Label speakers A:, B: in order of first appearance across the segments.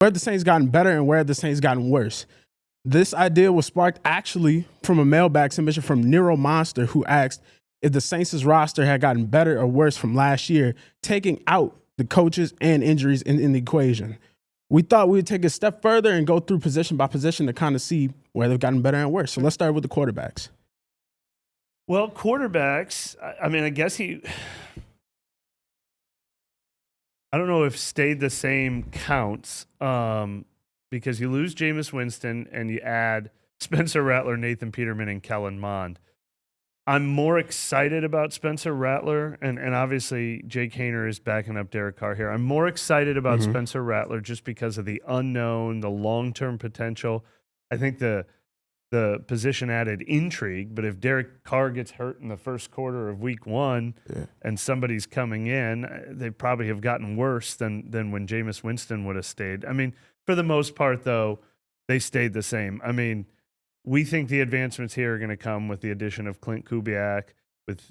A: Where have the Saints gotten better and where have the Saints gotten worse? This idea was sparked actually from a mailbag submission from Nero Monster, who asked if the Saints' roster had gotten better or worse from last year, taking out the coaches and injuries in the equation. We thought we would take a step further and go through position by position to kind of see where they've gotten better and worse. So let's start with the quarterbacks.
B: Well, quarterbacks, I mean, I guess I don't know if stayed the same counts because you lose Jameis Winston and you add Spencer Rattler, Nathan Peterman, and Kellen Mond. I'm more excited about Spencer Rattler, and obviously Jake Haener is backing up Derek Carr here. I'm more excited about Spencer Rattler just because of the unknown, the long-term potential. I think the position added intrigue, but if Derek Carr gets hurt in the first quarter of week 1 and somebody's coming in, they probably have gotten worse than when Jameis Winston would have stayed. I mean, for the most part, though, they stayed the same. I mean, we think the advancements here are going to come with the addition of Clint Kubiak, with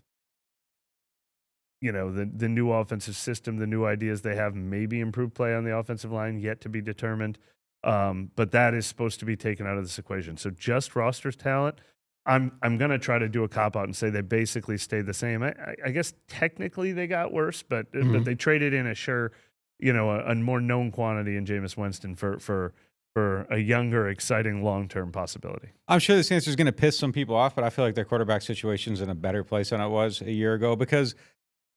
B: the new offensive system, the new ideas they have, maybe improved play on the offensive line, yet to be determined. But that is supposed to be taken out of this equation. So just roster talent, I'm going to try to do a cop-out and say they basically stayed the same. I guess technically they got worse, but they traded in a more known quantity in Jameis Winston for a younger, exciting, long-term possibility.
C: I'm sure this answer is going to piss some people off, but I feel like their quarterback situation's in a better place than it was a year ago because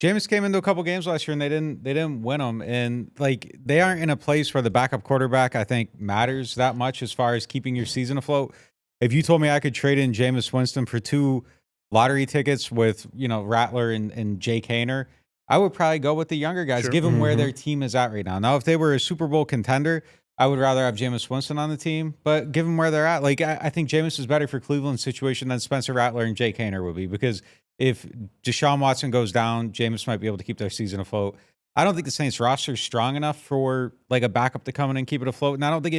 C: Jameis came into a couple games last year and they didn't win them, and like they aren't in a place where the backup quarterback I think matters that much as far as keeping your season afloat. If you told me I could trade in Jameis Winston for 2 lottery tickets with Rattler and Jake Haener, I would probably go with the younger guys, given where their team is at right now. Now, if they were a Super Bowl contender, I would rather have Jameis Winston on the team, but given where they're at, like I think Jameis is better for Cleveland's situation than Spencer Rattler and Jake Haener would be, because if Deshaun Watson goes down, Jameis might be able to keep their season afloat. I don't think the Saints roster is strong enough for like a backup to come in and keep it afloat. And I think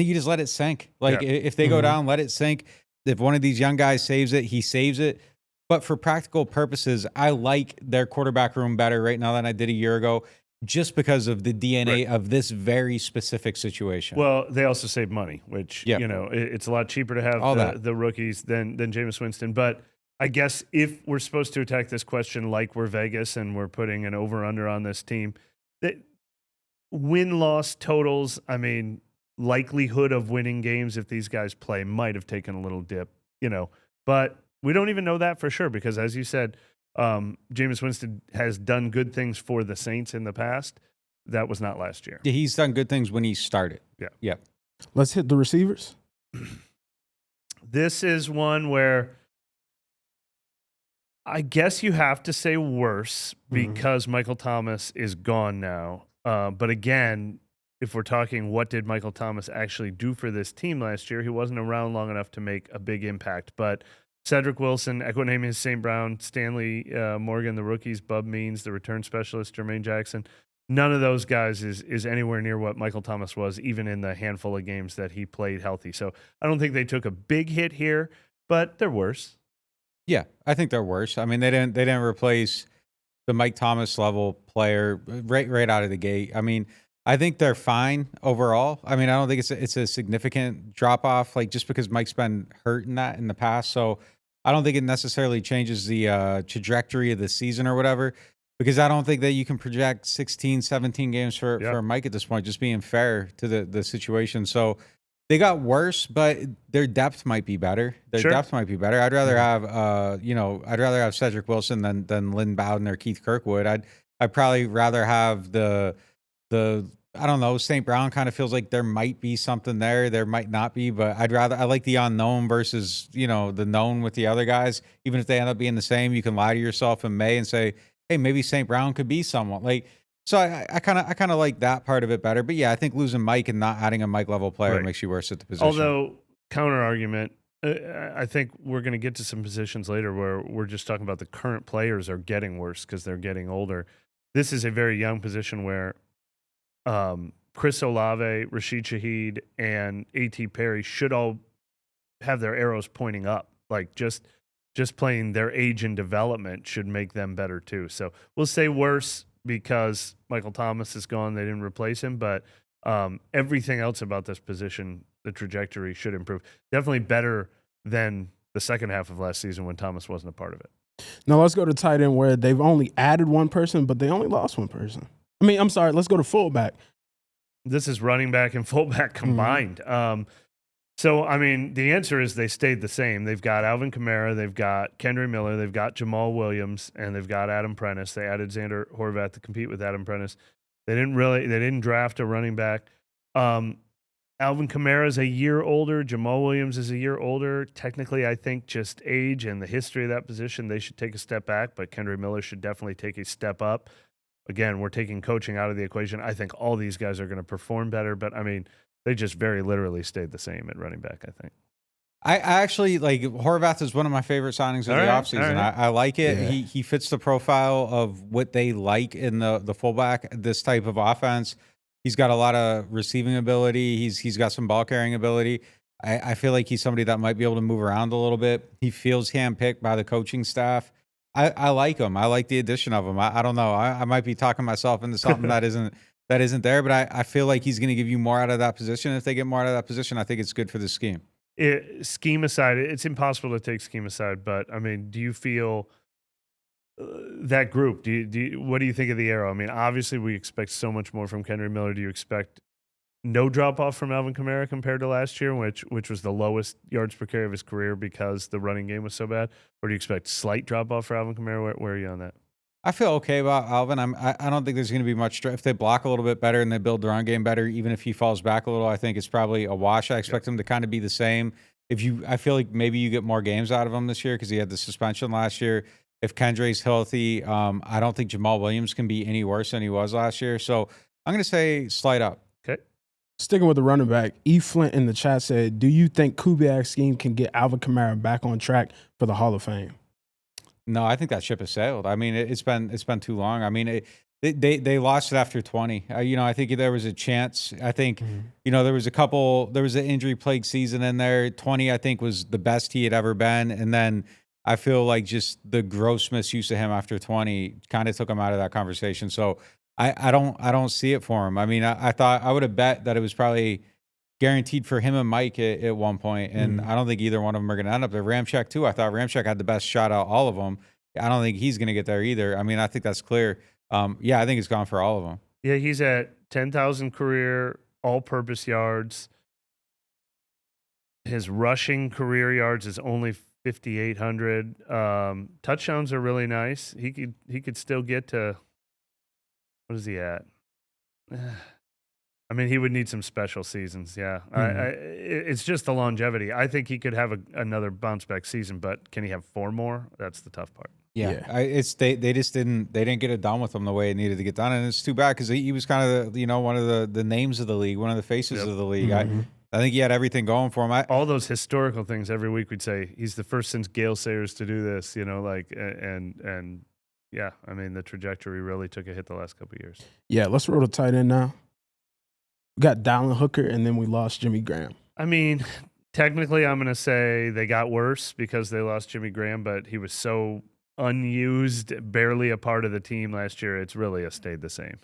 C: you just let it sink. Like if they go down, let it sink. If one of these young guys saves it, he saves it. But for practical purposes, I like their quarterback room better right now than I did a year ago, just because of the DNA of this very specific situation.
B: Well, they also save money, which, it's a lot cheaper to have the rookies than Jameis Winston. But I guess if we're supposed to attack this question like we're Vegas and we're putting an over-under on this team, that win-loss totals, I mean, likelihood of winning games if these guys play might have taken a little dip, But we don't even know that for sure because, as you said, Jameis Winston has done good things for the Saints in the past. That was not last year.
C: Yeah, he's done good things when he started. Yeah.
A: Let's hit the receivers.
B: This is one where I guess you have to say worse because Michael Thomas is gone now. But again, if we're talking what did Michael Thomas actually do for this team last year, he wasn't around long enough to make a big impact. But Cedric Wilson, Equanimeous St. Brown, Stanley Morgan, the rookies, Bub Means, the return specialist, Jermaine Jackson, none of those guys is anywhere near what Michael Thomas was, even in the handful of games that he played healthy. So I don't think they took a big hit here, but they're worse.
C: Yeah, I think they're worse. I mean, they didn't replace the Mike Thomas level player right out of the gate. I mean, I think they're fine overall. I mean, I don't think it's a significant drop off, like just because Mike's been hurt in the past. So I don't think it necessarily changes the trajectory of the season or whatever, because I don't think that you can project 16, 17 games for Mike at this point, just being fair to the situation. So they got worse, but their depth might be better. Depth might be better. I'd rather have I'd rather have Cedric Wilson than Lynn Bowden or Keith Kirkwood. I'd probably rather have the I don't know, St. Brown kind of feels like there might be something there. There might not be, but I like the unknown versus, the known with the other guys. Even if they end up being the same, you can lie to yourself in May and say, hey, maybe St. Brown could be someone. Like, so I kind of like that part of it better. But yeah, I think losing Mike and not adding a Mike level player makes you worse at the position.
B: Although, counter argument, I think we're going to get to some positions later where we're just talking about the current players are getting worse because they're getting older. This is a very young position where Chris Olave, Rashid Shaheed, and A.T. Perry should all have their arrows pointing up. Like just playing their age and development should make them better too. So we'll say worse because Michael Thomas is gone. They didn't replace him, but Everything else about this position, the trajectory should improve. Definitely better than the second half of last season when Thomas wasn't a part of it.
A: Now let's go to tight end where they've only added one person, but they only lost one person. I mean, I'm sorry. Let's go to fullback.
B: This is running back and fullback combined. So, I mean, the answer is they stayed the same. They've got Alvin Kamara, they've got Kendry Miller, they've got Jamal Williams, and they've got Adam Prentice. They added Xander Horvath to compete with Adam Prentice. They didn't draft a running back. Alvin Kamara is a year older. Jamal Williams is a year older. Technically, I think just age and the history of that position, they should take a step back, but Kendry Miller should definitely take a step up. Again, we're taking coaching out of the equation. I think all these guys are going to perform better, but I mean, they just very literally stayed the same at running back, I think.
C: I actually like Horvath is one of my favorite signings of the offseason. I like it. Yeah. He fits the profile of what they like in the fullback, this type of offense. He's got a lot of receiving ability. He's got some ball carrying ability. I feel like he's somebody that might be able to move around a little bit. He feels handpicked by the coaching staff. I like him. I like the addition of him. I don't know. I might be talking myself into something that isn't there, but I feel like he's going to give you more out of that position. If they get more out of that position, I think it's good for the scheme.
B: Scheme aside, it's impossible to take scheme aside, but I mean, do you feel that group? What do you think of the arrow? I mean, obviously we expect so much more from Kendry Miller. Do you expect no drop off from Alvin Kamara compared to last year, which was the lowest yards per carry of his career because the running game was so bad? Or do you expect slight drop off for Alvin Kamara? Where are you on that?
C: I feel okay about Alvin. I don't think there's going to be much. If they block a little bit better and they build the run game better, even if he falls back a little, I think it's probably a wash. I expect him to kind of be the same. I feel like maybe you get more games out of him this year because he had the suspension last year. If Kendry's healthy, I don't think Jamal Williams can be any worse than he was last year. So I'm going to say slight up.
B: Okay.
A: Sticking with the running back, E. Flint in the chat said, do you think Kubiak's scheme can get Alvin Kamara back on track for the Hall of Fame?
C: No, I think that ship has sailed. I mean, it's been too long. I mean, they lost it after 20. I think there was a chance. I think, there was an injury-plagued season in there. 20, I think, was the best he had ever been. And then I feel like just the gross misuse of him after 20 kind of took him out of that conversation. So I don't see it for him. I mean, I thought I would have bet that it was probably guaranteed for him and Mike at one point, and I don't think either one of them are going to end up there. Ramczyk too. I thought Ramczyk had the best shot out of all of them. I don't think he's going to get there either. I mean, I think that's clear. I think it's gone for all of them.
B: Yeah, he's at 10,000 career all-purpose yards. His rushing career yards is only 5,800. Touchdowns are really nice. He could still get to, what is he at? I mean, he would need some special seasons. Yeah, it's just the longevity. I think he could have another bounce back season, but can he have 4 more? That's the tough part.
C: Yeah. They just didn't get it done with him the way it needed to get done, and it's too bad because he was kind of one of the names of the league, one of the faces of the league. I think he had everything going for him.
B: All those historical things every week we'd say he's the first since Gale Sayers to do this. And yeah, I mean the trajectory really took a hit the last couple of years.
A: Yeah, let's roll the tight end now. We got Dallin Hooker, and then we lost Jimmy Graham.
B: I mean, technically, I'm going to say they got worse because they lost Jimmy Graham, but he was so unused, barely a part of the team last year. It's really stayed the same.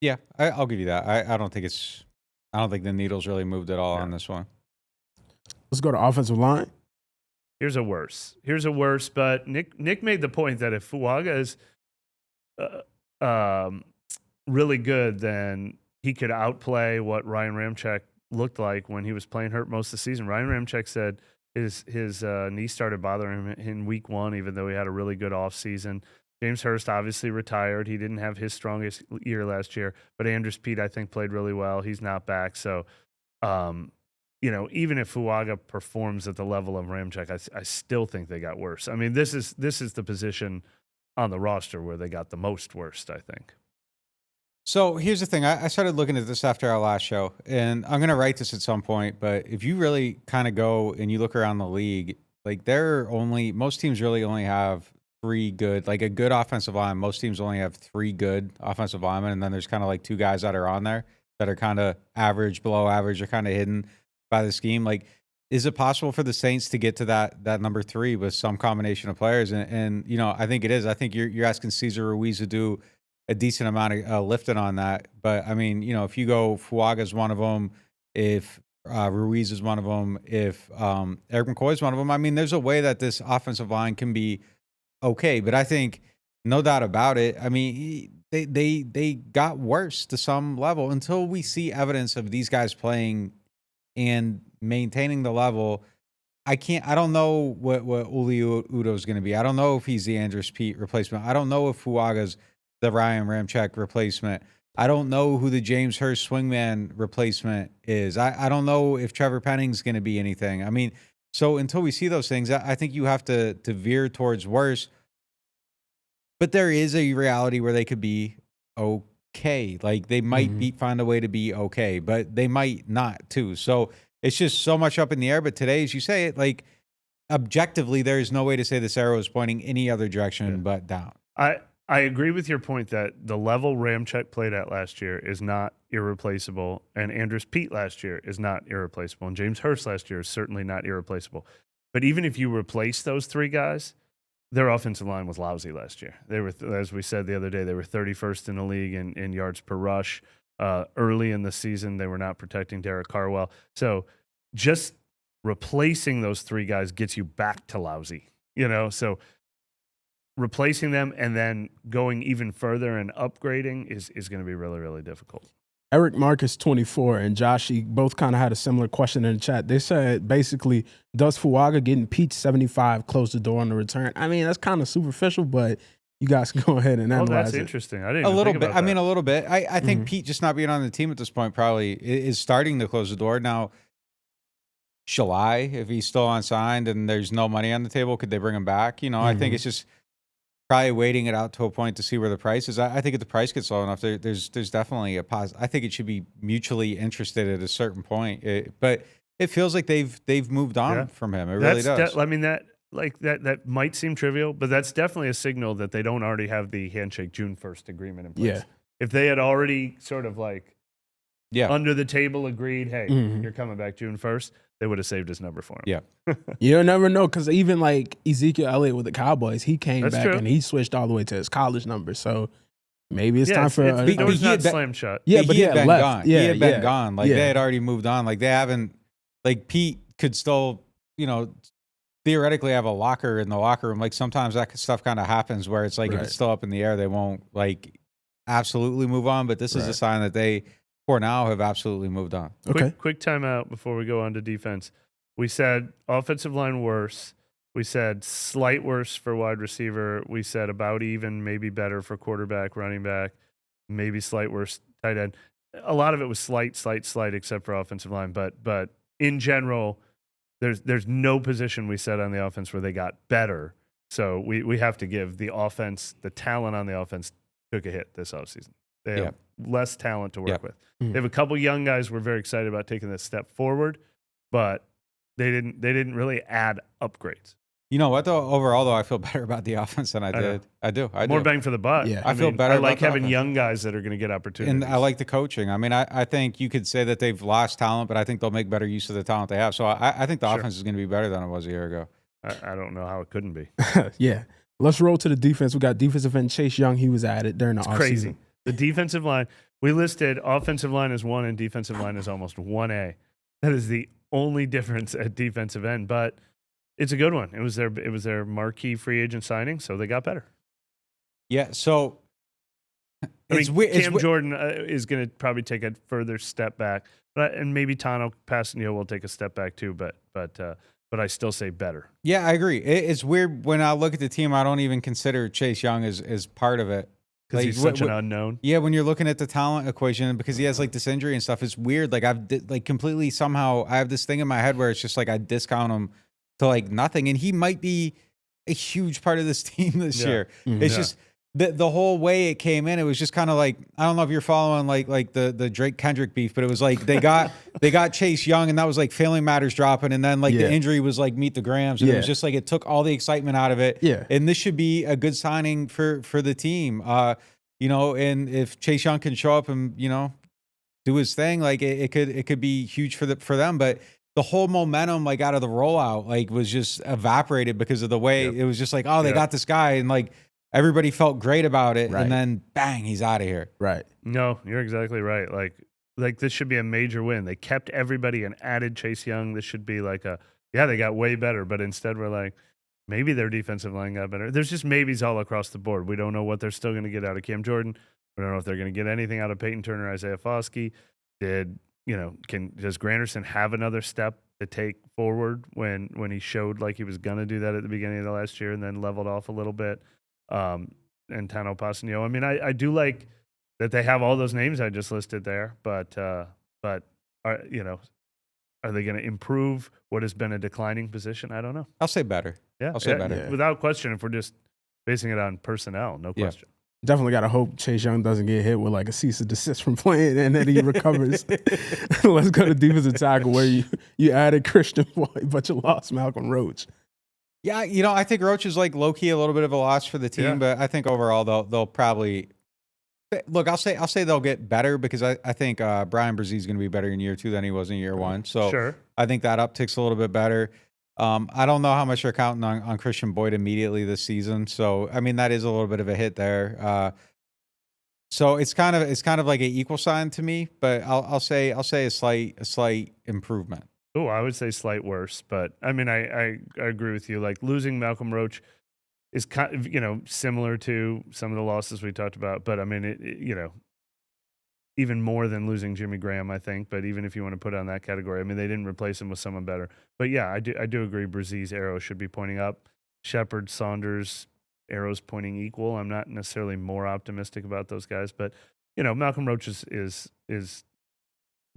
C: Yeah, I'll give you that. I don't think the needle's really moved at all on this one.
A: Let's go to offensive line.
B: Here's a worse, but Nick made the point that if Fuaga is really good, then he could outplay what Ryan Ramczyk looked like when he was playing hurt most of the season. Ryan Ramczyk said his knee started bothering him in week 1, even though he had a really good offseason. James Hurst obviously retired. He didn't have his strongest year last year, but Andrus Peat, I think, played really well. He's not back. So, even if Fuaga performs at the level of Ramczyk, I still think they got worse. I mean, this is the position on the roster where they got the most worst, I think.
C: So here's the thing. I started looking at this after our last show, and I'm going to write this at some point, but if you really kind of go and you look around the league, like most teams really only have 3 good, like a good offensive line. Most teams only have 3 good offensive linemen, and then there's kind of like 2 guys that are on there that are kind of average, below average, or kind of hidden by the scheme. Like, is it possible for the Saints to get to that number 3 with some combination of players? And I think it is. I think you're asking Cesar Ruiz to do a decent amount of lifting on that. But I mean, if you go Fuaga's one of them, if Ruiz is one of them, if Eric McCoy is one of them, I mean, there's a way that this offensive line can be okay. But I think no doubt about it. I mean, they got worse to some level until we see evidence of these guys playing and maintaining the level. I don't know what Uli Udo is going to be. I don't know if he's the Andres Pete replacement. I don't know if Fuaga's the Ryan Ramczyk replacement. I don't know who the James Hurst swingman replacement is. I don't know if Trevor Penning's going to be anything. I mean, so until we see those things, I think you have to veer towards worse. But there is a reality where they could be okay. Like they might find a way to be okay, but they might not too. So it's just so much up in the air. But today, as you say it, like objectively, there is no way to say this arrow is pointing any other direction but down.
B: I agree with your point that the level Ramczyk played at last year is not irreplaceable, and Andres Pete last year is not irreplaceable, and James Hurst last year is certainly not irreplaceable. But even if you replace those three guys, their offensive line was lousy last year. They were, as we said the other day, they were 31st in the league in yards per rush. Early in the season, they were not protecting Derek Carr. So just replacing those three guys gets you back to lousy, So replacing them and then going even further and upgrading is going to be really, really difficult.
A: Eric Marcus 24 and Joshi both kind of had a similar question in the chat. They said basically, does Fuaga getting Pete 75 close the door on the return? I mean, that's kind of superficial, but you guys can go ahead and analyze it.
B: That's interesting. I didn't even think about that.
C: I mean, a little bit. I think Pete just not being on the team at this point probably is starting to close the door. Now, July, if he's still unsigned and there's no money on the table, could they bring him back? I think it's just probably waiting it out to a point to see where the price is. I think if the price gets low enough, there's definitely a pause. I think it should be mutually interested at a certain point. But it feels like they've moved on from him. It really does.
B: I mean, that might seem trivial, but that's definitely a signal that they don't already have the handshake June 1st agreement in place.
A: Yeah.
B: If they had already sort of under the table agreed, hey, you're coming back June 1st, they would have saved his number for him.
A: Yeah. You'll never know, because even like Ezekiel Elliott with the Cowboys, he came back
B: true.
A: and he switched all the way to his college number. So maybe it's time for
B: the door's not slammed shut.
A: Yeah, but
C: he had been
A: left.
C: gone.
A: Yeah,
C: he had been gone. Like they had already moved on. Like they haven't. Like Pete could still, theoretically have a locker in the locker room. Like sometimes that stuff kind of happens where it's like if it's still up in the air, they won't like absolutely move on. But this is a sign that they, for now, have absolutely moved on.
A: Okay.
B: Quick timeout before we go on to defense. We said offensive line worse. We said slight worse for wide receiver. We said about even, maybe better for quarterback, running back, maybe slight worse tight end. A lot of it was slight, except for offensive line. But in general, there's no position we said on the offense where they got better. So we have to give the offense, the talent on the offense took a hit this offseason. They have less talent to work with. They have a couple young guys we're very excited about taking this step forward, but they didn't really add upgrades.
C: You know what, though? Overall, though, I feel better about the offense than I did. I do.
B: More bang for the buck.
A: Yeah.
C: I feel better.
B: I like
C: about
B: having
C: the
B: young guys that are going to get opportunities.
C: And I like the coaching. I mean, I think you could say that they've lost talent, but I think they'll make better use of the talent they have. So I think the offense is going to be better than it was a year ago.
B: I don't know how it couldn't be.
A: Yeah. Let's roll to the defense. We got defensive end Chase Young. He was added during the offseason.
B: Crazy. The defensive line, we listed offensive line as 1 and defensive line is almost 1A. That is the only difference at defensive end, but it's a good one. It was their marquee free agent signing, so they got better.
C: Yeah, so
B: Cam Jordan is going to probably take a further step back, and maybe Tano Passanio will take a step back too, but I still say better.
C: Yeah, I agree. It's weird when I look at the team, I don't even consider Chase Young as part of it.
B: Because he's such an unknown.
C: Yeah, when you're looking at the talent equation, because he has like this injury and stuff, it's weird. Like completely somehow I have this thing in my head where it's just like I discount him to like nothing, and he might be a huge part of this team this year. It's just the whole way it came in. It was just kind of like, I don't know if you're following like the Drake Kendrick beef, but it was like they got Chase Young, and that was like Failing Matters dropping, and then like the injury was like Meet the Grams, and it was just like it took all the excitement out of it.
A: Yeah,
C: and this should be a good signing for the team. And if Chase Young can show up and do his thing, like it could be huge for them. But the whole momentum like out of the rollout like was just evaporated because of the way it was just like, oh, they got this guy, and like everybody felt great about it,
A: Right.
C: and then bang, he's out of here.
A: Right.
B: No, you're exactly right. Like this should be a major win. They kept everybody and added Chase Young. This should be like they got way better, but instead we're like, maybe their defensive line got better. There's just maybes all across the board. We don't know what they're still going to get out of Cam Jordan. We don't know if they're going to get anything out of Peyton Turner, Isaiah Foskey. Does Granderson have another step to take forward when he showed like he was going to do that at the beginning of the last year and then leveled off a little bit? And Tano Passanio. I mean, I do like that they have all those names I just listed there, but are they going to improve what has been a declining position? I don't know.
C: I'll say better.
B: Yeah,
C: I'll say better.
A: Yeah.
B: Without question. If we're just basing it on personnel, no
C: Yeah.
B: question.
A: Definitely got to hope Chase Young doesn't get hit with like a cease and desist from playing and then he recovers. Let's go to defensive tackle where you added Christian White, but you lost Malcolm Roach.
C: Yeah, I think Roach is like low key a little bit of a loss for the team,
B: Yeah.
C: but I think overall they'll probably look. I'll say they'll get better because I think Brian Brzee is going to be better in year 2 than he was in year 1. So
B: Sure.
C: I think that uptick's a little bit better. I don't know how much they're counting on Christian Boyd immediately this season. So I mean that is a little bit of a hit there. So it's kind of like an equal sign to me, but I'll say a slight improvement.
B: Oh, I would say slight worse, but I mean, I agree with you. Like losing Malcolm Roach is kind of, similar to some of the losses we talked about, but I mean, it even more than losing Jimmy Graham, I think. But even if you want to put it on that category, I mean, they didn't replace him with someone better. But yeah, I do agree. Brzee's arrow should be pointing up. Shepard, Saunders, arrows pointing equal. I'm not necessarily more optimistic about those guys, but Malcolm Roach is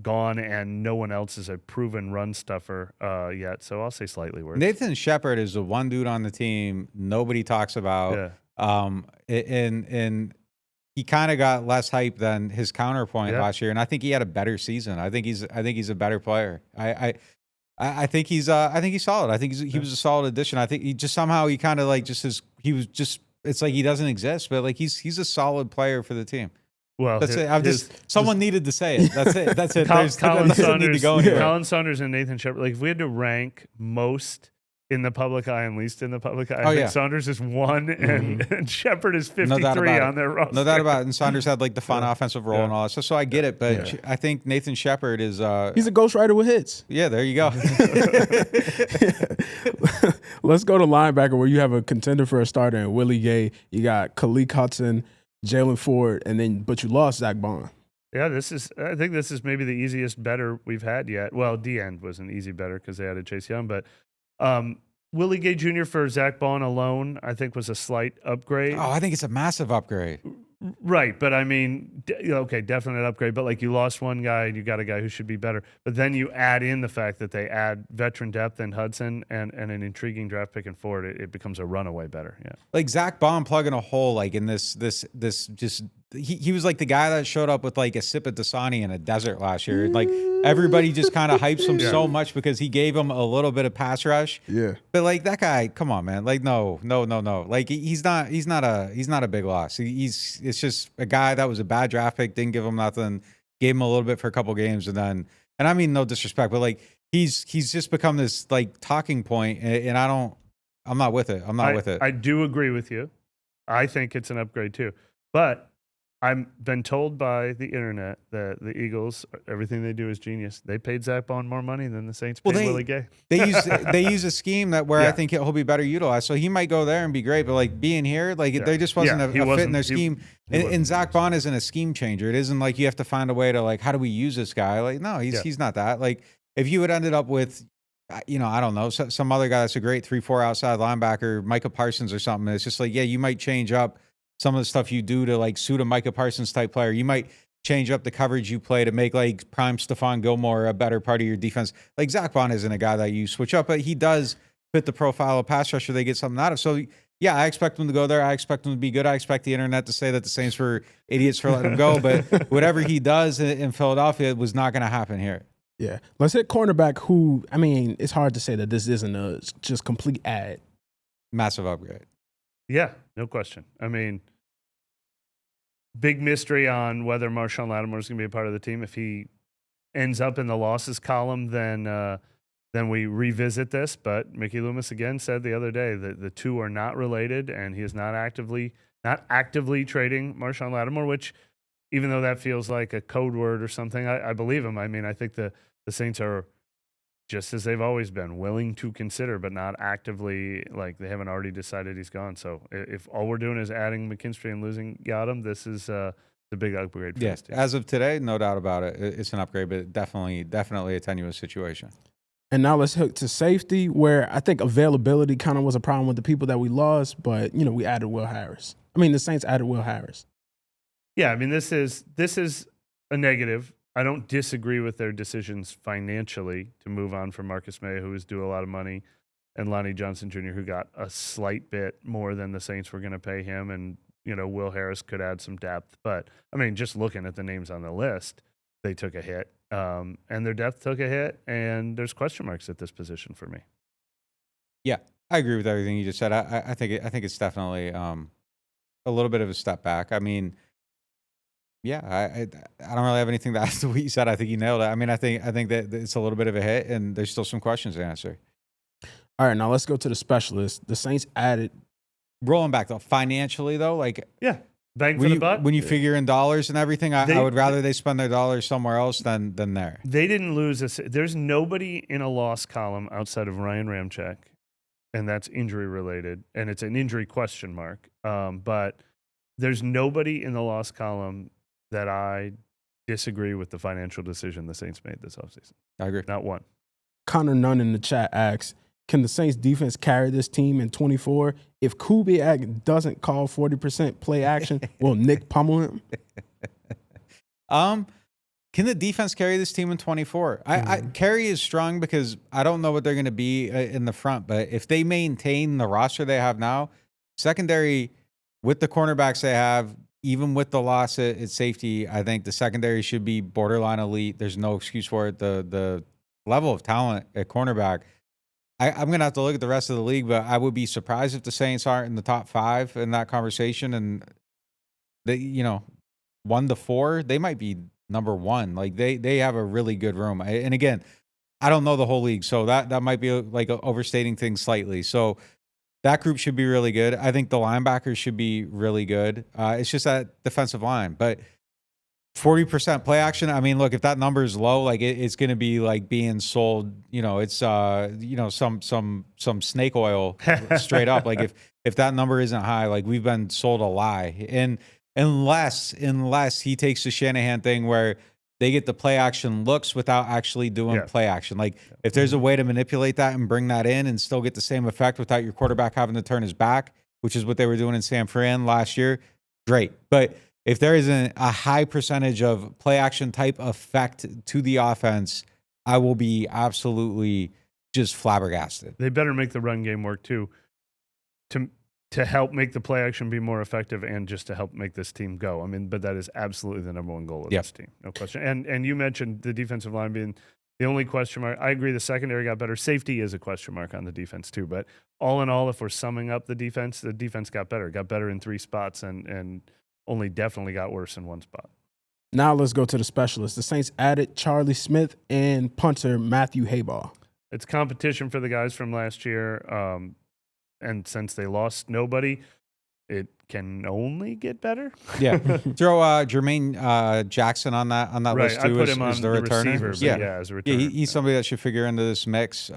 B: gone, and no one else is a proven run stuffer yet. So I'll say slightly worse.
C: Nathan Shepard is the one dude on the team nobody talks about.
B: Yeah.
C: And he kind of got less hype than his counterpoint
B: Yeah.
C: last year, and I think he had a better season. I think he's a better player. I think he's solid. I think he was a solid addition. I think he just somehow he kind of like it's like he doesn't exist, but like he's a solid player for the team.
B: Well,
C: That's it. Someone needed to say it. That's it. That's it.
B: Colin
C: That doesn't need to go anywhere.
B: Colin Saunders and Nathan Shepard. Like if we had to rank most in the public eye and least in the public eye, I think Saunders is 1 and Shepard is 53 on their roster.
C: No doubt about it. And Saunders had like the fun offensive role and all that. So I get it, but I think Nathan Shepard is
A: he's a ghostwriter with hits.
C: Yeah, there you go.
A: Let's go to linebacker where you have a contender for a starter in Willie Gay. You got Khalil Hudson, Jalen Ford, but you lost Zach Bond.
B: Yeah, I think this is maybe the easiest better we've had yet. Well, D-end was an easy better because they added Chase Young, but Willie Gay Jr. for Zach Bond alone, I think was a slight upgrade.
C: Oh, I think it's a massive upgrade.
B: Right, but I mean, okay, definite upgrade. But like you lost one guy and you got a guy who should be better. But then you add in the fact that they add veteran depth in Hudson and an intriguing draft pick in Ford. It becomes a runaway better. Yeah,
C: like Zach Bond plugging a hole like in this just he was like the guy that showed up with like a sip of Dasani in a desert last year. Like everybody just kind of hypes him so much because he gave him a little bit of pass rush.
A: Yeah,
C: but like that guy, come on, man. Like no. Like he's not a big loss. It's just a guy that was a bad draft pick, didn't give him nothing, gave him a little bit for a couple games, and I mean no disrespect, but like he's just become this like talking point, and I'm not with it. with it.
B: I do agree with you. I think it's an upgrade too, but I've been told by the internet that the Eagles, everything they do is genius. They paid Zach Bond more money than the Saints paid Willie Gay.
C: They use a scheme where I think he'll be better utilized. So he might go there and be great, but like being here, like there just wasn't a fit in their scheme. And Zach Bond isn't a scheme changer. It isn't like you have to find a way to like, how do we use this guy? Like, no, he's not that. Like if you had ended up with, I don't know, some other guy that's a great 3-4 outside linebacker, Micah Parsons or something. It's just like, you might change up some of the stuff you do to like suit a Micah Parsons type player. You might change up the coverage you play to make like prime Stephon Gilmore a better part of your defense. Like Zach Bond isn't a guy that you switch up, but he does fit the profile of pass rusher they get something out of. So yeah, I expect him to go there. I expect him to be good. I expect the internet to say that the Saints were idiots for letting him go, but whatever he does in Philadelphia was not going to happen here.
A: Yeah. Let's hit cornerback who, I mean, it's hard to say that this isn't a just complete ad.
C: Massive upgrade.
B: Yeah, no question. I mean, big mystery on whether Marshawn Lattimore is going to be a part of the team. If he ends up in the losses column, then then we revisit this. But Mickey Loomis again said the other day that the two are not related, and he is not actively trading Marshawn Lattimore, which, even though that feels like a code word or something, I believe him. I mean, I think the Saints are, just as they've always been, willing to consider, but not actively, like they haven't already decided he's gone. So if all we're doing is adding McKinstry and losing Yadam, this is the big upgrade for this team.
C: As of today, no doubt about it. It's an upgrade, but definitely a tenuous situation.
A: And now let's hook to safety, where I think availability kind of was a problem with the people that we lost, but, we added Will Harris. I mean, the Saints added Will Harris.
B: Yeah, I mean, this is a negative. I don't disagree with their decisions financially to move on from Marcus May, who was due a lot of money, and Lonnie Johnson Jr., who got a slight bit more than the Saints were going to pay him. And, Will Harris could add some depth. But, I mean, just looking at the names on the list, they took a hit. And their depth took a hit, and there's question marks at this position for me.
C: Yeah, I agree with everything you just said. I think it's definitely a little bit of a step back. I mean, yeah, I don't really have anything to add to what you said. I think you nailed it. I mean, I think that it's a little bit of a hit, and there's still some questions to answer.
A: All right, now let's go to the specialists. The Saints added.
C: Rolling back though, financially though,
B: yeah, bang for the buck.
C: When you figure in dollars and everything, I would rather they spend their dollars somewhere else than there.
B: They didn't lose there's nobody in a loss column outside of Ryan Ramczyk, and that's injury related, and it's an injury question mark. But there's nobody in the loss column that I disagree with the financial decision the Saints made this offseason.
C: I agree.
B: Not one.
A: Connor Nunn in the chat asks, can the Saints defense carry this team in 24? If Kubiak doesn't call 40% play action, will Nick pummel him?
C: Can the defense carry this team in 24? Carry is strong because I don't know what they're going to be in the front, but if they maintain the roster they have now, secondary with the cornerbacks they have, even with the loss at safety, I think the secondary should be borderline elite. There's no excuse for it. The level of talent at cornerback, I'm going to have to look at the rest of the league, but I would be surprised if the Saints aren't in the top 5 in that conversation. And they, 1 to 4, they might be number 1. Like they have a really good room. And again, I don't know the whole league, so that might be like overstating things slightly. So that group should be really good. I think the linebackers should be really good. It's just that defensive line, but 40% play action. I mean, look, if that number is low, like it's going to be like being sold, it's some snake oil straight up. Like if that number isn't high, like we've been sold a lie. And unless he takes the Shanahan thing where they get the play action looks without actually doing play action. Like if there's a way to manipulate that and bring that in and still get the same effect without your quarterback having to turn his back, which is what they were doing in San Fran last year, great. But if there isn't a high percentage of play action type effect to the offense, I will be absolutely just flabbergasted.
B: They better make the run game work too, to help make the play action be more effective and just to help make this team go. I mean, but that is absolutely the number one goal of this team, no question. And you mentioned the defensive line being the only question mark. I agree the secondary got better. Safety is a question mark on the defense too. But all in all, if we're summing up the defense got better in 3 spots and only definitely got worse in 1 spot.
A: Now let's go to the specialists. The Saints added Charlie Smith and punter Matthew Hayball.
B: It's competition for the guys from last year. And since they lost nobody, it can only get better.
C: Yeah. Throw Jermaine Jackson on that
B: right.
C: list too.
B: I put him on
C: the returner.
B: Receiver, as a returner.
C: Yeah, he's somebody that should figure into this mix.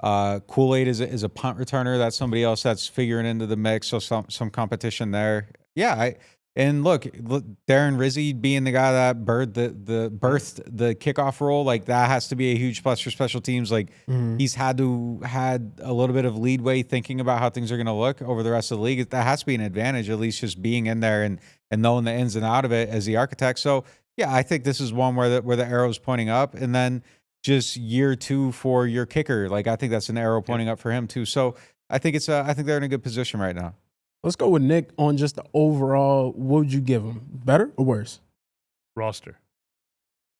C: Kool-Aid is a punt returner. That's somebody else that's figuring into the mix. So some competition there. Yeah. And look, Darren Rizzi being the guy that birthed the kickoff role, like that has to be a huge plus for special teams. Like he's had a little bit of leadway thinking about how things are going to look over the rest of the league. That has to be an advantage, at least just being in there and knowing the ins and out of it as the architect. So yeah, I think this is one where the arrow's pointing up, and then just year 2 for your kicker. Like I think that's an arrow pointing up for him too. So I think they're in a good position right now.
A: Let's go with Nick on just the overall. What would you give him? Better or worse?
B: Roster.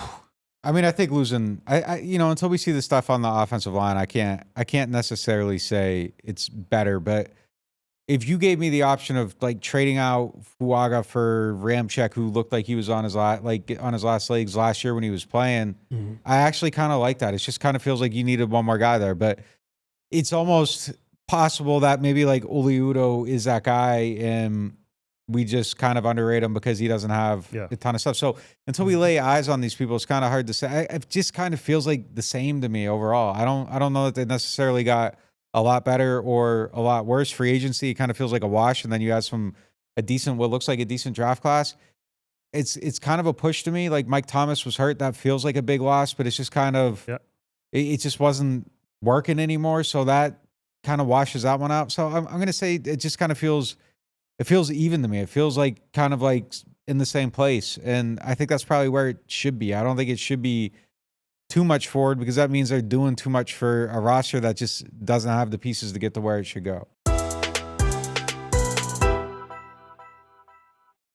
C: I mean, I think losing. Until we see the stuff on the offensive line, I can't necessarily say it's better. But if you gave me the option of like trading out Fuaga for Ramczyk, who looked like he was on his last legs last year when he was playing, I actually kind of like that. It just kind of feels like you needed one more guy there, but it's almost possible that maybe like Oli Udo is that guy and we just kind of underrate him because he doesn't have a ton of stuff. So until we lay eyes on these people, it's kind of hard to say. It just kind of feels like the same to me overall. I don't know that they necessarily got a lot better or a lot worse. Free agency kind of feels like a wash, and then you have what looks like a decent draft class. It's kind of a push to me. Like Mike Thomas was hurt, that feels like a big loss, but it's just kind of it just wasn't working anymore. So that kind of washes that one out. So I'm gonna say it just kind of feels even to me. It feels like kind of like in the same place, and I think that's probably where it should be. I don't think it should be too much forward because that means they're doing too much for a roster that just doesn't have the pieces to get to where it should go.